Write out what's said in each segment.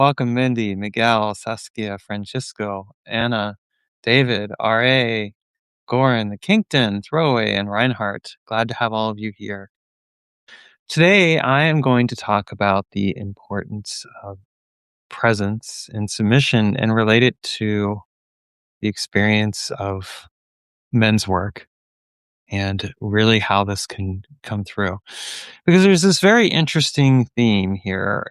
Welcome, Mindy, Miguel, Saskia, Francisco, Anna, David, R.A., Goran, Kinkton, Throwaway, and Reinhardt. Glad to have all of you here. Today, I am going to talk about the importance of presence and submission and relate it to the experience of men's work and really how this can come through. Because there's this very interesting theme here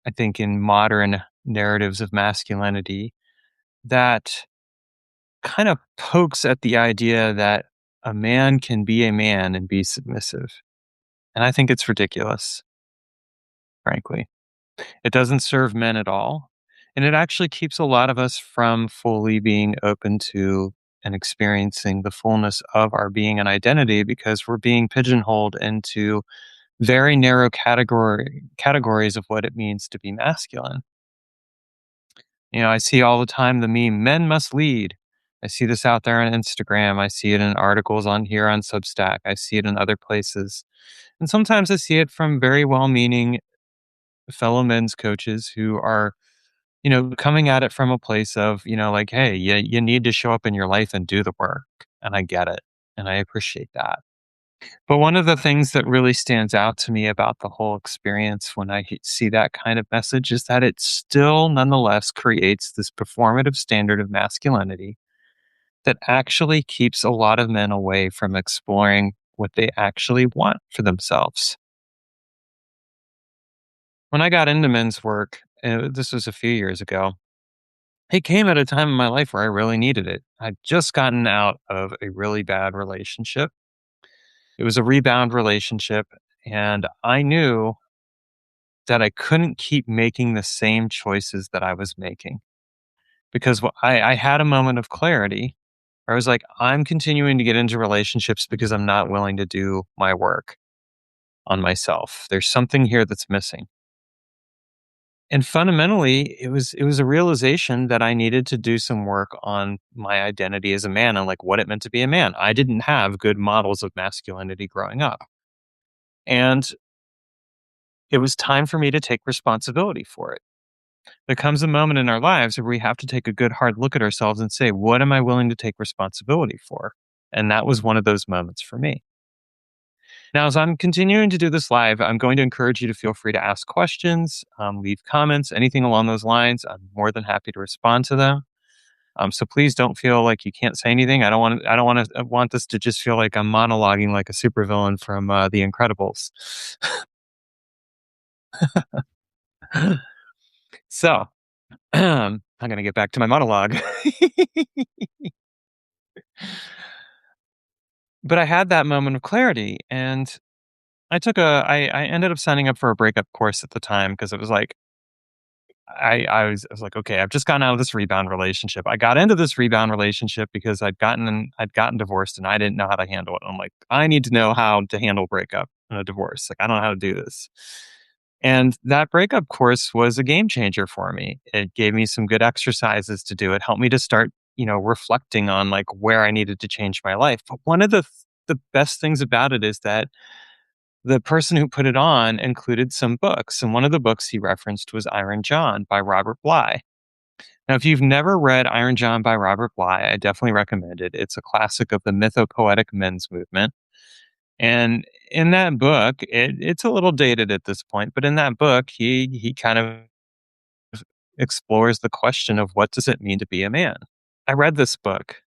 I think, in modern narratives of masculinity that kind of pokes at the idea that a man can be a man and be submissive. And I think it's ridiculous, frankly. It doesn't serve men at all. And it actually keeps a lot of us from fully being open to and experiencing the fullness of our being and identity because we're being pigeonholed into very narrow categories of what it means to be masculine. I see all the time the meme, men must lead. I see this out there on Instagram. I see it in articles on here on Substack. I see it in other places. And sometimes I see it from very well meaning fellow men's coaches who are, coming at it from a place of, like, hey, you need to show up in your life and do the work. And I get it. And I appreciate that. But one of the things that really stands out to me about the whole experience when see that kind of message is that it still nonetheless creates this performative standard of masculinity that actually keeps a lot of men away from exploring what they actually want for themselves. When I got into men's work, this was a few years ago, it came at a time in my life where I really needed it. I'd just gotten out of a really bad relationship. It was a rebound relationship, and I knew that I couldn't keep making the same choices that I was making because I had a moment of clarity where I was like, I'm continuing to get into relationships because I'm not willing to do my work on myself. There's something here that's missing. And fundamentally, it was a realization that I needed to do some work on my identity as a man and like what it meant to be a man. I didn't have good models of masculinity growing up. And it was time for me to take responsibility for it. There comes a moment in our lives where we have to take a good hard look at ourselves and say, what am I willing to take responsibility for? And that was one of those moments for me. Now, as I'm continuing to do this live, I'm going to encourage you to feel free to ask questions, leave comments, anything along those lines. I'm more than happy to respond to them. So please don't feel like you can't say anything. I don't want to want this to just feel like I'm monologuing like a supervillain from The Incredibles. So I'm going to get back to my monologue. But I had that moment of clarity, and I ended up signing up for a breakup course at the time because it was like I was like, okay, I've just gotten out of this rebound relationship. I got into this rebound relationship because I'd gotten divorced and I didn't know how to handle it. I'm like, I need to know how to handle breakup and a divorce. Like, I don't know how to do this. And that breakup course was a game changer for me. It gave me some good exercises to do. It helped me to start, reflecting on like where I needed to change my life. But one of the best things about it is that the person who put it on included some books, and one of the books he referenced was Iron John by Robert Bly. Now, if you've never read Iron John by Robert Bly, I definitely recommend it. It's a classic of the mythopoetic men's movement. And in that book, it's a little dated at this point, but in that book, he kind of explores the question of what does it mean to be a man. I read this book,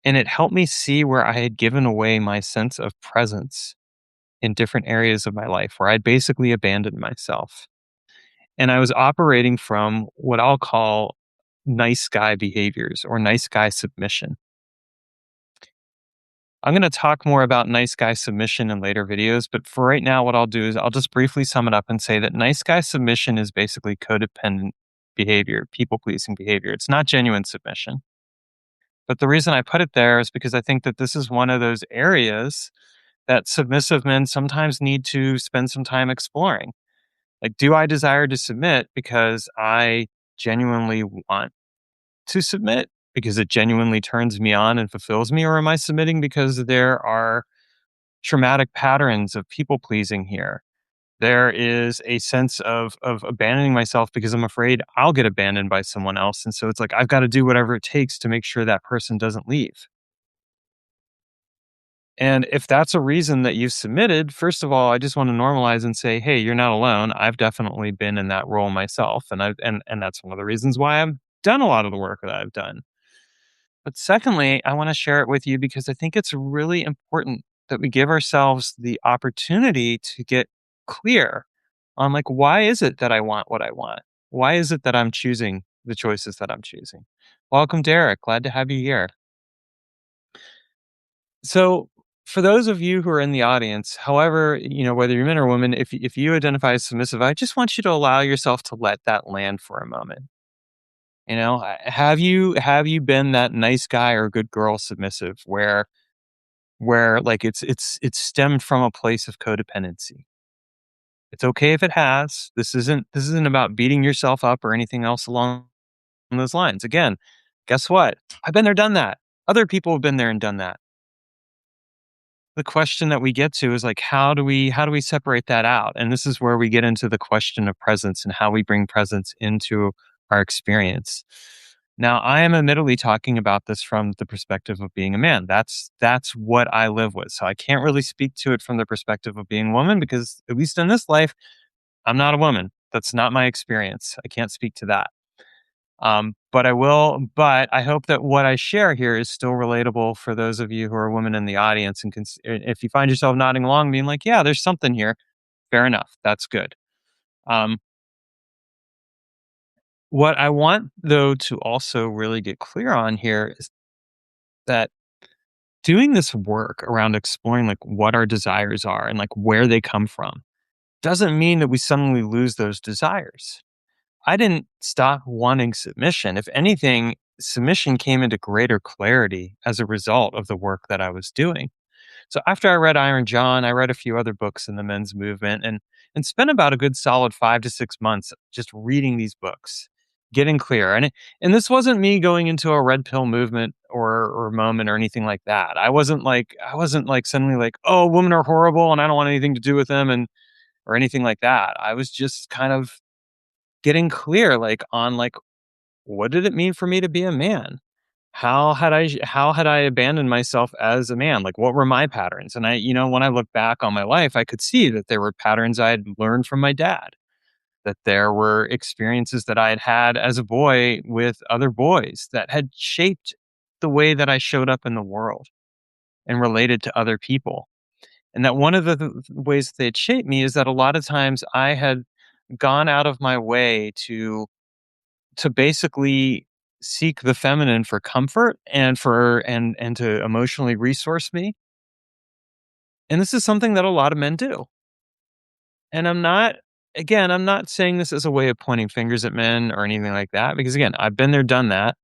and it helped me see where I had given away my sense of presence in different areas of my life, where I'd basically abandoned myself. And I was operating from what I'll call nice guy behaviors or nice guy submission. I'm going to talk more about nice guy submission in later videos, but for right now, what I'll do is I'll just briefly sum it up and say that nice guy submission is basically codependent behavior, people pleasing behavior. It's not genuine submission. But the reason I put it there is because I think that this is one of those areas that submissive men sometimes need to spend some time exploring. Like, do I desire to submit because I genuinely want to submit because it genuinely turns me on and fulfills me? Or am I submitting because there are traumatic patterns of people pleasing here? There is a sense of abandoning myself because I'm afraid I'll get abandoned by someone else, and so it's like I've gotta do whatever it takes to make sure that person doesn't leave. And if that's a reason that you've submitted, first of all, I just want to normalize and say, "Hey, you're not alone. I've definitely been in that role myself, and that's one of the reasons why I've done a lot of the work that I've done." But secondly, I want to share it with you because I think it's really important that we give ourselves the opportunity to get clear on like why is it that I want what I want? Why is it that I'm choosing the choices that I'm choosing? Welcome, Derek. Glad to have you here. So, for those of you who are in the audience, however, whether you're men or women, if you identify as submissive, I just want you to allow yourself to let that land for a moment. Have you been that nice guy or good girl submissive where like it's stemmed from a place of codependency? It's okay if it has. This isn't about beating yourself up or anything else along those lines. Again, guess what? I've been there, done that. Other people have been there and done that. The question that we get to is like how do we separate that out? And this is where we get into the question of presence and how we bring presence into our experience. Now, I am admittedly talking about this from the perspective of being a man. That's what I live with. So I can't really speak to it from the perspective of being a woman because at least in this life, I'm not a woman. That's not my experience. I can't speak to that. But I hope that what I share here is still relatable for those of you who are women in the audience. And if you find yourself nodding along, being like, yeah, there's something here, fair enough. That's good. Um, what I want, though, to also really get clear on here is that doing this work around exploring like what our desires are and like where they come from doesn't mean that we suddenly lose those desires. I didn't stop wanting submission. If anything, submission came into greater clarity as a result of the work that I was doing. So after I read Iron John, I read a few other books in the men's movement and spent about a good solid 5 to 6 months just reading these books, getting clear. And this wasn't me going into a red pill movement or moment or anything like that. I wasn't like suddenly like, oh, women are horrible and I don't want anything to do with them and or anything like that. I was just kind of getting clear like on like what did it mean for me to be a man? How had I abandoned myself as a man? Like what were my patterns? And when I look back on my life, I could see that there were patterns I had learned from my dad, that there were experiences that I had had as a boy with other boys that had shaped the way that I showed up in the world and related to other people. And that one of the ways that they had shaped me is that a lot of times I had gone out of my way to basically seek the feminine for comfort and to emotionally resource me. And this is something that a lot of men do. And I'm not saying this as a way of pointing fingers at men or anything like that because again, I've been there, done that.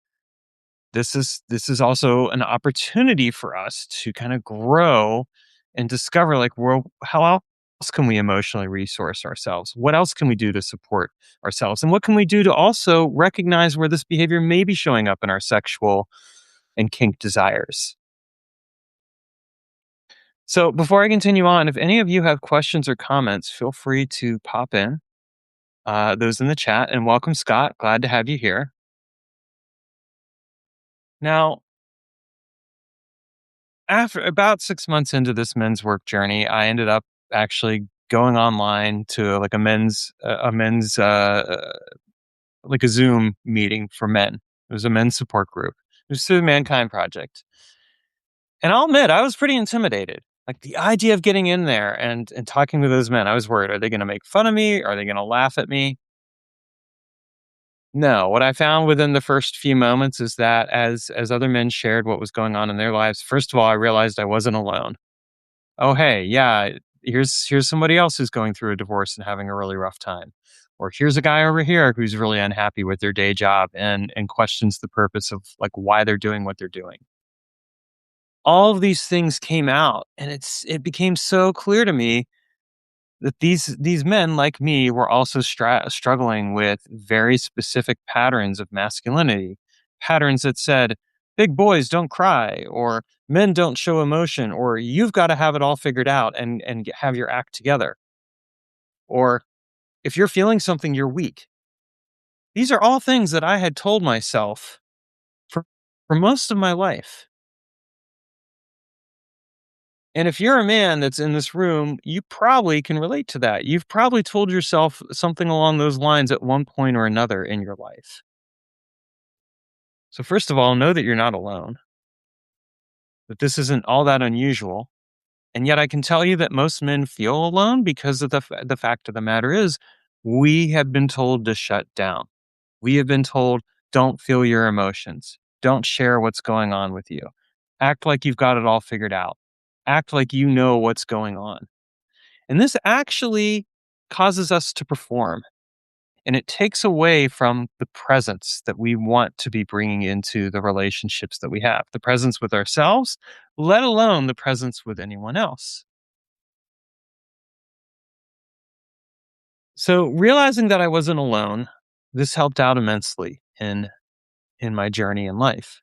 This is also an opportunity for us to kind of grow and discover like, well, how else can we emotionally resource ourselves? What else can we do to support ourselves? And what can we do to also recognize where this behavior may be showing up in our sexual and kink desires? So before I continue on, if any of you have questions or comments, feel free to pop in those in the chat. And welcome, Scott. Glad to have you here. Now, after about 6 months into this men's work journey, I ended up actually going online to like like a Zoom meeting for men. It was a men's support group. It was through the Mankind Project. And I'll admit, I was pretty intimidated. Like the idea of getting in there and talking to those men, I was worried. Are they going to make fun of me? Are they going to laugh at me? No. What I found within the first few moments is that as other men shared what was going on in their lives, first of all, I realized I wasn't alone. Oh, hey, yeah, here's somebody else who's going through a divorce and having a really rough time. Or here's a guy over here who's really unhappy with their day job and questions the purpose of like why they're doing what they're doing. All of these things came out and it became so clear to me that these men like me were also struggling with very specific patterns of masculinity, patterns that said big boys don't cry or men don't show emotion or you've got to have it all figured out and have your act together. or if you're feeling something, you're weak. These are all things that I had told myself for, for most of my life. And if you're a man that's in this room, you probably can relate to that. You've probably told yourself something along those lines at one point or another in your life. So, first of all, know that you're not alone, that this isn't all that unusual. And yet, I can tell you that most men feel alone because of the fact of the matter is, we have been told to shut down. We have been told, don't feel your emotions, don't share what's going on with you, act like you've got it all figured out, act like you know what's going on. And this actually causes us to perform. And it takes away from the presence that we want to be bringing into the relationships that we have, the presence with ourselves, let alone the presence with anyone else. So realizing that I wasn't alone, this helped out immensely in my journey in life.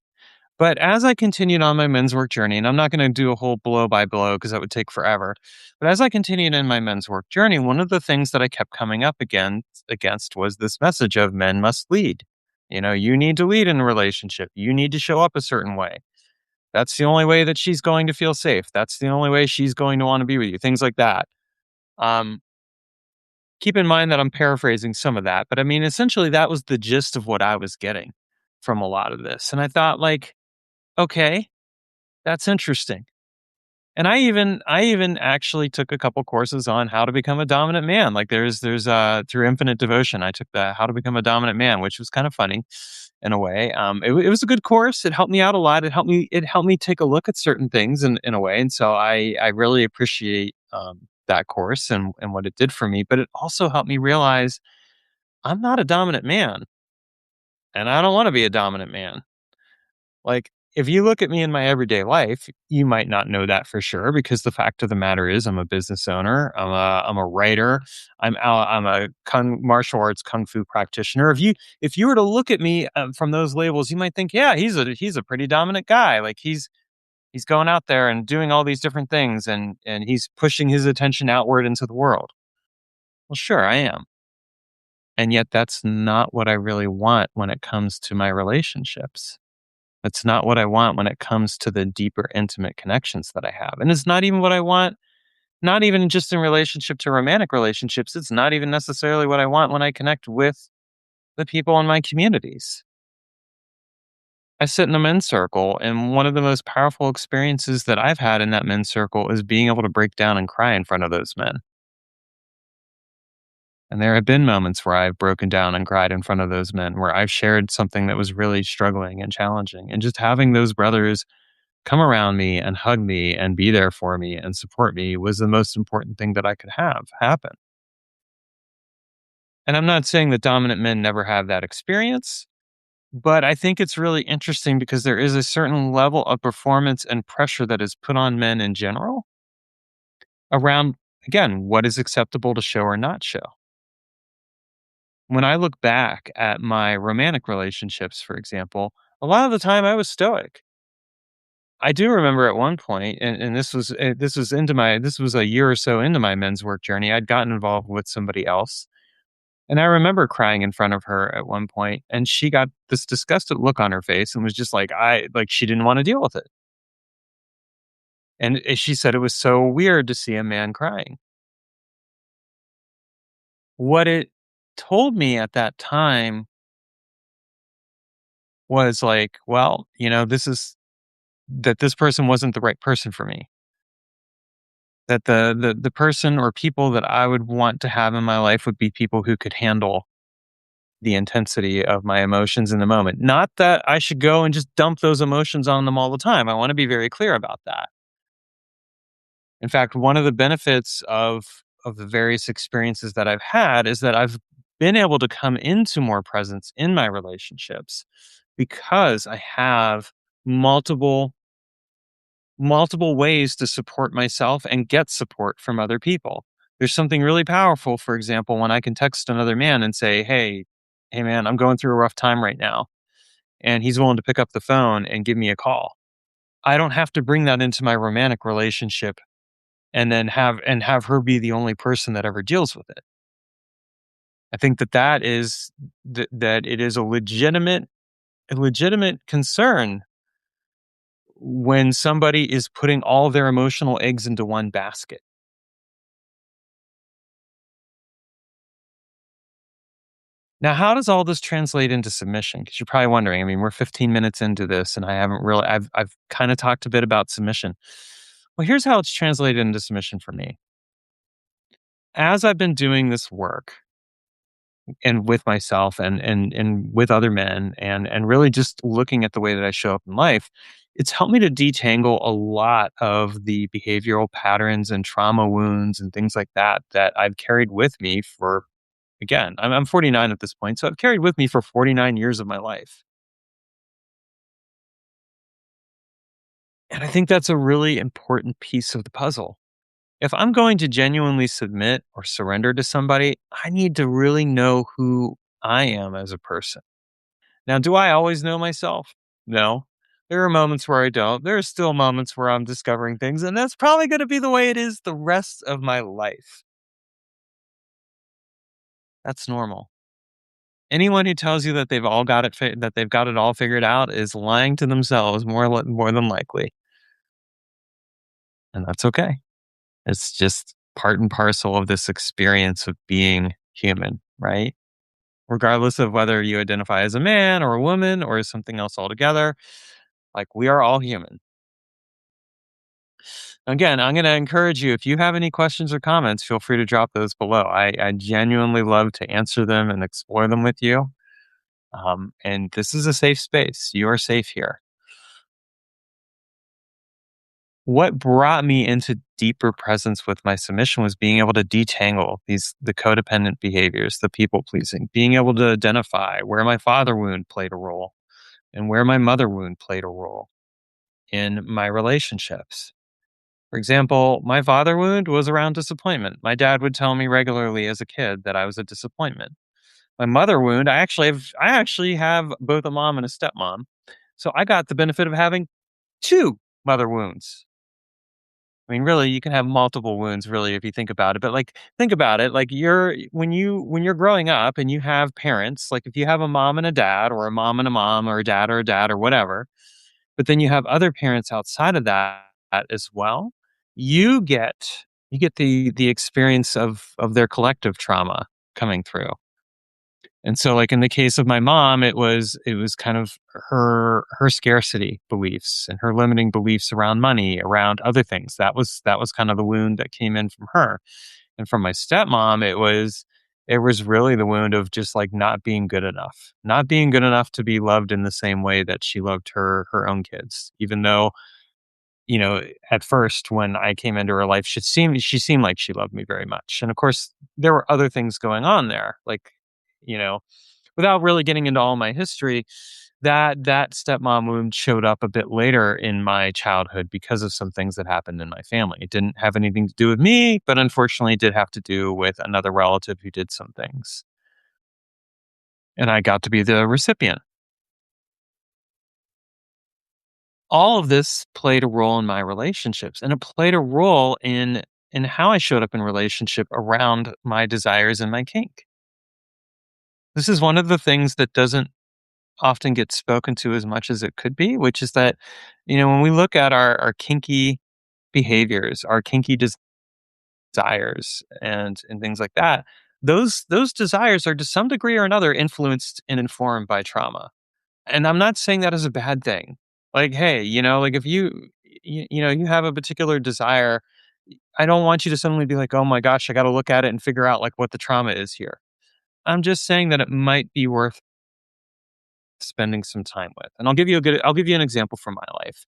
But as I continued on my men's work journey, and I'm not going to do a whole blow by blow because that would take forever. But as I continued in my men's work journey, one of the things that I kept coming up against was this message of men must lead. You know, you need to lead in a relationship. You need to show up a certain way. That's the only way that she's going to feel safe. That's the only way she's going to want to be with you. Things like that. Um, Keep in mind that I'm paraphrasing some of that, but I mean, essentially, that was the gist of what I was getting from a lot of this. And I thought, like, okay, that's interesting. And I even actually took a couple courses on how to become a dominant man. Like there's through Infinite Devotion, I took the How to Become a Dominant Man, which was kind of funny in a way. It was a good course. It helped me out a lot. It helped me take a look at certain things in a way. And so I really appreciate that course and what it did for me. But it also helped me realize I'm not a dominant man, and I don't want to be a dominant man. Like, if you look at me in my everyday life, you might not know that for sure because the fact of the matter is I'm a business owner, I'm a writer, I'm a martial arts kung fu practitioner. If you were to look at me from those labels, you might think, yeah, he's a pretty dominant guy. Like he's going out there and doing all these different things and he's pushing his attention outward into the world. Well, sure, I am. And yet that's not what I really want when it comes to my relationships. It's not what I want when it comes to the deeper, intimate connections that I have. And it's not even what I want, not even just in relationship to romantic relationships. It's not even necessarily what I want when I connect with the people in my communities. I sit in a men's circle, and one of the most powerful experiences that I've had in that men's circle is being able to break down and cry in front of those men. And there have been moments where I've broken down and cried in front of those men, where I've shared something that was really struggling and challenging. And just having those brothers come around me and hug me and be there for me and support me was the most important thing that I could have happen. And I'm not saying that dominant men never have that experience, but I think it's really interesting because there is a certain level of performance and pressure that is put on men in general around, again, what is acceptable to show or not show. When I look back at my romantic relationships, for example, a lot of the time I was stoic. I do remember at one point, and this was a year or so into my men's work journey. I'd gotten involved with somebody else, and I remember crying in front of her at one point, and she got this disgusted look on her face and was just like, I like she didn't want to deal with it. And she said it was so weird to see a man crying. What it told me at that time was like, well, this person wasn't the right person for me. That the person or people that I would want to have in my life would be people who could handle the intensity of my emotions in the moment. Not that I should go and just dump those emotions on them all the time. I want to be very clear about that. In fact, one of the benefits of the various experiences that I've had is that I've been able to come into more presence in my relationships because I have multiple multiple ways to support myself and get support from other people. There's something really powerful, for example, when I can text another man and say, hey man, I'm going through a rough time right now. And he's willing to pick up the phone and give me a call. I don't have to bring that into my romantic relationship and then have her be the only person that ever deals with it. I think that that is that it is a legitimate concern when somebody is putting all their emotional eggs into one basket. Now, how does all this translate into submission? Because you're probably wondering. I mean, we're 15 minutes into this, and I haven't really. I've kind of talked a bit about submission. Well, here's how it's translated into submission for me. As I've been doing this work, and with myself and with other men, and really just looking at the way that I show up in life, it's helped me to detangle a lot of the behavioral patterns and trauma wounds and things like that that I've carried with me for, again, I'm 49 at this point, so I've carried with me for 49 years of my life. And I think that's a really important piece of the puzzle. If I'm going to genuinely submit or surrender to somebody, I need to really know who I am as a person. Now, do I always know myself? No. There are moments where I don't. There are still moments where I'm discovering things, and that's probably going to be the way it is the rest of my life. That's normal. Anyone who tells you that they've got it all figured out is lying to themselves more than likely, and that's okay. It's just part and parcel of this experience of being human, right? Regardless of whether you identify as a man or a woman or as something else altogether, like we are all human. Again, I'm going to encourage you, if you have any questions or comments, feel free to drop those below. I genuinely love to answer them and explore them with you. And this is a safe space. You are safe here. What brought me into deeper presence with my submission was being able to detangle the codependent behaviors, the people pleasing, being able to identify where my father wound played a role and where my mother wound played a role in my relationships. For example, my father wound was around disappointment. My dad would tell me regularly as a kid that I was a disappointment. My mother wound, I actually have both a mom and a stepmom. So I got the benefit of having two mother wounds. I mean, really, you can have multiple wounds, really, if you think about it. But like, think about it. Like, when you're growing up and you have parents, like if you have a mom and a dad, or a mom and a mom, or a dad, or whatever, but then you have other parents outside of that as well. You get the experience of their collective trauma coming through. And so, like in the case of my mom, it was kind of her scarcity beliefs and her limiting beliefs around money, around other things. That was kind of the wound that came in from her. And from my stepmom, it was really the wound of just like not being good enough to be loved in the same way that she loved her own kids. Even though, at first when I came into her life, she seemed like she loved me very much. And of course, there were other things going on there, like, you know, without really getting into all my history, that stepmom wound showed up a bit later in my childhood because of some things that happened in my family. It didn't have anything to do with me, but unfortunately, it did have to do with another relative who did some things, and I got to be the recipient. All of this played a role in my relationships, and it played a role in how I showed up in relationship around my desires and my kink. This is one of the things that doesn't often get spoken to as much as it could be, which is that, when we look at our kinky behaviors, our kinky desires and things like that, those desires are to some degree or another influenced and informed by trauma. And I'm not saying that as a bad thing. Like, hey, like if you have a particular desire, I don't want you to suddenly be like, "Oh my gosh, I got to look at it and figure out like what the trauma is here." I'm just saying that it might be worth spending some time with. And I'll give you an example from my life.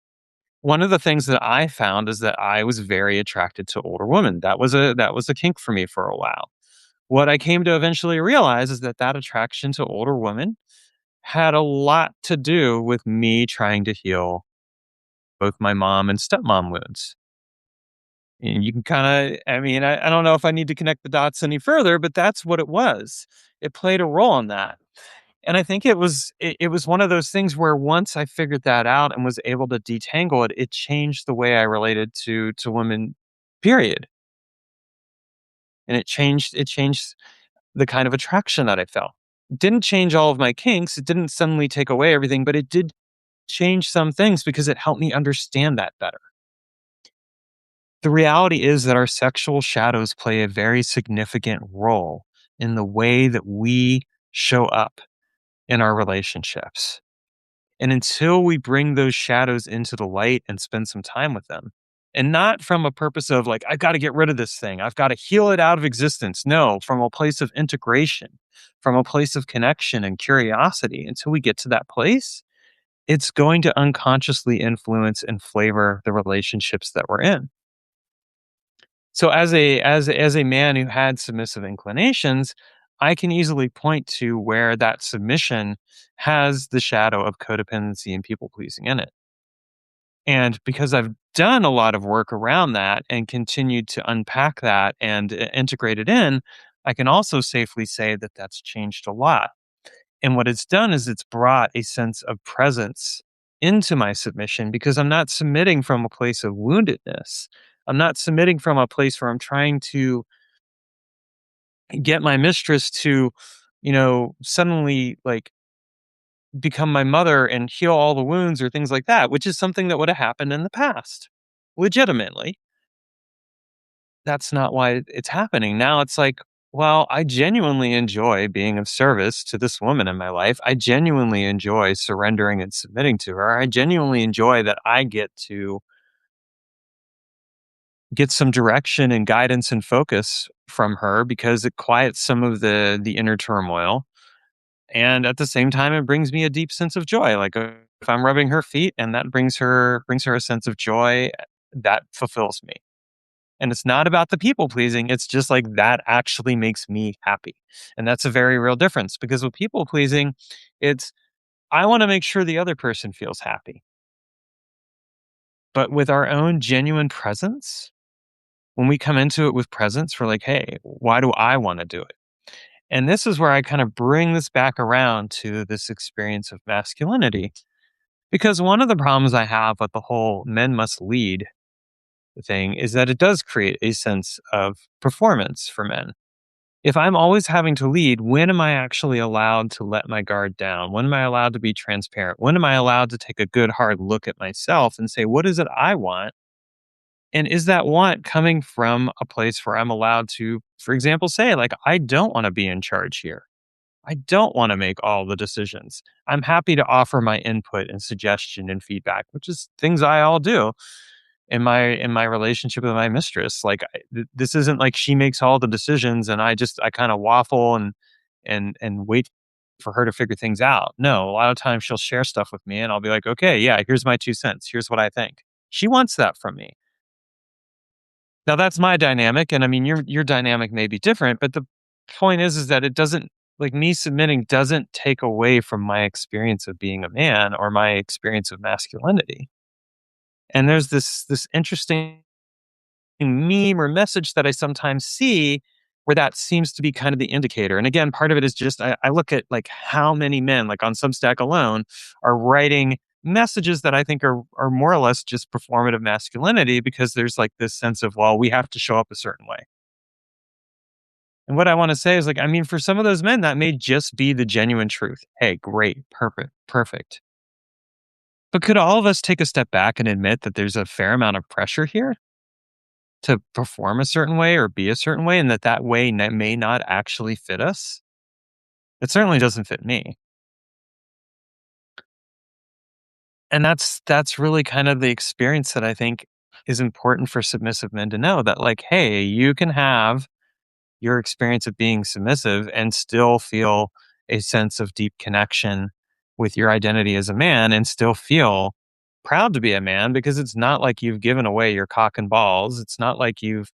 One of the things that I found is that I was very attracted to older women. That was a kink for me for a while. What I came to eventually realize is that attraction to older women had a lot to do with me trying to heal both my mom and stepmom wounds. And you can kind of, I mean, I don't know if I need to connect the dots any further, but that's what it was. It played a role in that. And I think it was one of those things where once I figured that out and was able to detangle it, it changed the way I related to women, period. And it changed the kind of attraction that I felt. Didn't change all of my kinks. It didn't suddenly take away everything, but it did change some things because it helped me understand that better. The reality is that our sexual shadows play a very significant role in the way that we show up in our relationships. And until we bring those shadows into the light and spend some time with them, and not from a purpose of like, I've got to get rid of this thing, I've got to heal it out of existence. No, from a place of integration, from a place of connection and curiosity. Until we get to that place, it's going to unconsciously influence and flavor the relationships that we're in. So as a man who had submissive inclinations, I can easily point to where that submission has the shadow of codependency and people pleasing in it. And because I've done a lot of work around that and continued to unpack that and integrate it in, I can also safely say that that's changed a lot. And what it's done is it's brought a sense of presence into my submission because I'm not submitting from a place of woundedness. I'm not submitting from a place where I'm trying to get my mistress to, suddenly like become my mother and heal all the wounds or things like that, which is something that would have happened in the past. Legitimately, that's not why it's happening. Now it's like, well, I genuinely enjoy being of service to this woman in my life. I genuinely enjoy surrendering and submitting to her. I genuinely enjoy that I get to get some direction and guidance and focus from her because it quiets some of the inner turmoil. And at the same time, it brings me a deep sense of joy. Like if I'm rubbing her feet and that brings her a sense of joy, that fulfills me. And it's not about the people pleasing. It's just like that actually makes me happy. And that's a very real difference because with people pleasing, it's I want to make sure the other person feels happy. But with our own genuine presence, when we come into it with presence, we're like, hey, why do I want to do it? And this is where I kind of bring this back around to this experience of masculinity. Because one of the problems I have with the whole men must lead thing is that it does create a sense of performance for men. If I'm always having to lead, when am I actually allowed to let my guard down? When am I allowed to be transparent? When am I allowed to take a good hard look at myself and say, what is it I want? And is that want coming from a place where I'm allowed to, for example, say, like, I don't want to be in charge here. I don't want to make all the decisions. I'm happy to offer my input and suggestion and feedback, which is things I all do in my relationship with my mistress. Like this isn't like she makes all the decisions and I kind of waffle and wait for her to figure things out. No, a lot of times she'll share stuff with me and I'll be like, okay, yeah, here's my 2 cents. Here's what I think. She wants that from me. Now that's my dynamic, and I mean your dynamic may be different, but the point is that it doesn't like me submitting doesn't take away from my experience of being a man or my experience of masculinity. And there's this interesting meme or message that I sometimes see where that seems to be kind of the indicator. And again, part of it is just I look at like how many men, like on Substack alone, are writing messages that I think are more or less just performative masculinity because there's like this sense of, well, we have to show up a certain way. And what I want to say is like, I mean, for some of those men, that may just be the genuine truth. Hey, great, perfect, perfect. But could all of us take a step back and admit that there's a fair amount of pressure here to perform a certain way or be a certain way, and that way may not actually fit us? It certainly doesn't fit me. And that's really kind of the experience that I think is important for submissive men to know that like, hey, you can have your experience of being submissive and still feel a sense of deep connection with your identity as a man and still feel proud to be a man because it's not like you've given away your cock and balls. It's not like you've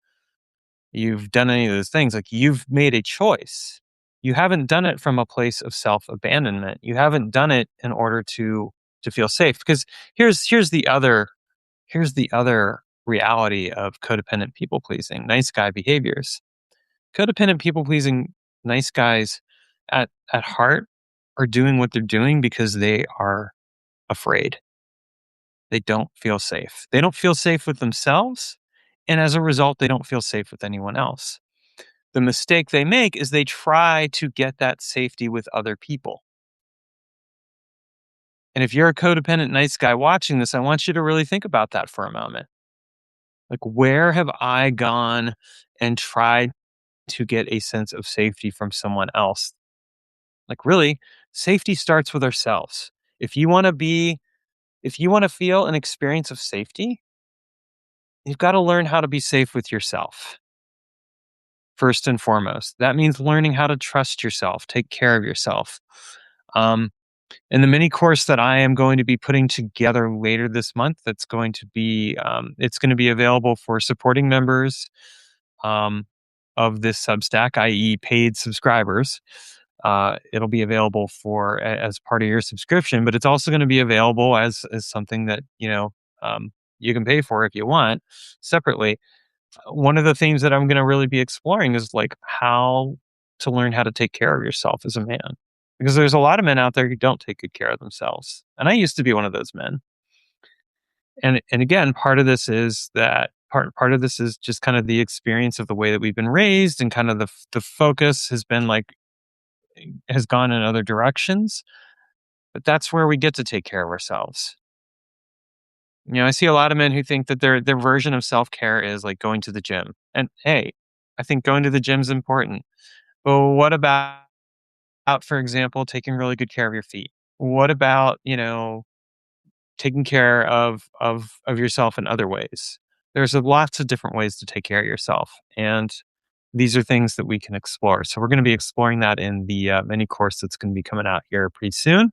done any of those things. Like you've made a choice. You haven't done it from a place of self-abandonment. You haven't done it in order to feel safe. Because here's the other reality of codependent people pleasing, nice guy behaviors. Codependent people pleasing nice guys at heart are doing what they're doing because they are afraid. They don't feel safe. They don't feel safe with themselves, and as a result, they don't feel safe with anyone else. The mistake they make is they try to get that safety with other people. And if you're a codependent nice guy watching this, I want you to really think about that for a moment. Like, where have I gone and tried to get a sense of safety from someone else? Like, really, safety starts with ourselves. If you want to be, if you want to feel an experience of safety, you've got to learn how to be safe with yourself first and foremost. That means learning how to trust yourself, take care of yourself. Um, in the mini course that I am going to be putting together later this month, that's going to be it's going to be available for supporting members um, of this Substack, i.e., paid subscribers. It'll be available as part of your subscription, but it's also going to be available as something that you can pay for if you want separately. One of the themes that I'm going to really be exploring is like how to learn how to take care of yourself as a man. Because there's a lot of men out there who don't take good care of themselves. And I used to be one of those men. And again, part of this is that part of this is just kind of the experience of the way that we've been raised, and kind of the focus has been like has gone in other directions. But that's where we get to take care of ourselves. I see a lot of men who think that their version of self-care is like going to the gym. And hey, I think going to the gym is important. But what about, for example, taking really good care of your feet? What about, taking care of yourself in other ways? There's lots of different ways to take care of yourself. And these are things that we can explore. So we're going to be exploring that in the mini course that's going to be coming out here pretty soon.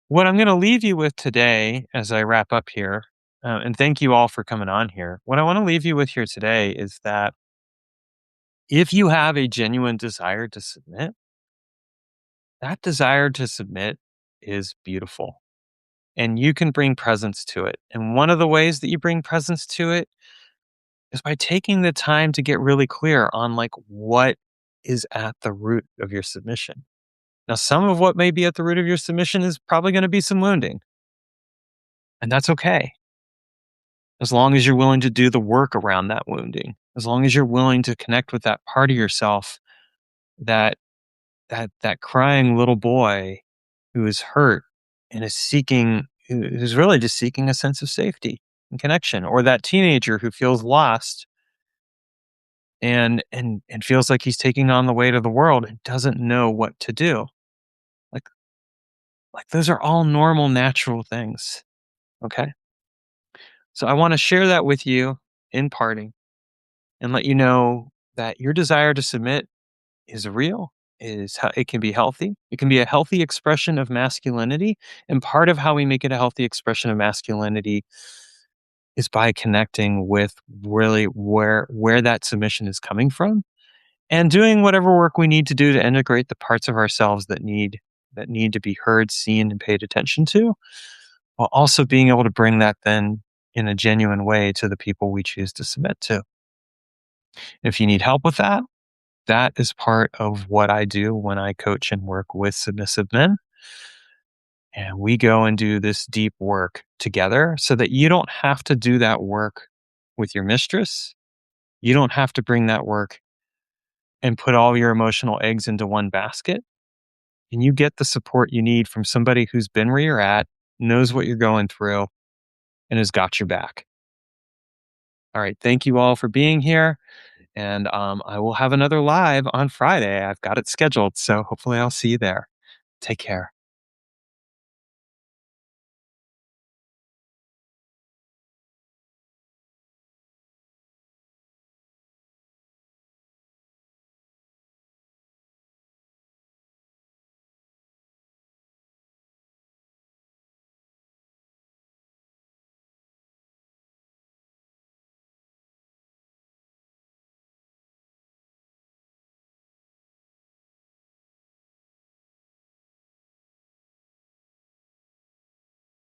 What I'm going to leave you with today as I wrap up here, and thank you all for coming on here. What I want to leave you with here today is that if you have a genuine desire to submit, that desire to submit is beautiful, and you can bring presence to it. And one of the ways that you bring presence to it is by taking the time to get really clear on like what is at the root of your submission. Now, some of what may be at the root of your submission is probably going to be some wounding, and that's okay. As long as you're willing to do the work around that wounding, as long as you're willing to connect with that part of yourself, that that crying little boy who is hurt and is who's really just seeking a sense of safety and connection, or that teenager who feels lost and feels like he's taking on the weight of the world and doesn't know what to do. Like like those are all normal, natural things. Okay. So I want to share that with you in parting and let you know that your desire to submit is real. It can be healthy. It can be a healthy expression of masculinity. And part of how we make it a healthy expression of masculinity is by connecting with really where that submission is coming from, and doing whatever work we need to do to integrate the parts of ourselves that need to be heard, seen, and paid attention to, while also being able to bring that then in a genuine way to the people we choose to submit to. If you need help with that, that is part of what I do when I coach and work with submissive men. And we go and do this deep work together so that you don't have to do that work with your mistress. You don't have to bring that work and put all your emotional eggs into one basket. And you get the support you need from somebody who's been where you're at, knows what you're going through, and has got your back. All right. Thank you all for being here. And I will have another live on Friday. I've got it scheduled. So hopefully I'll see you there. Take care.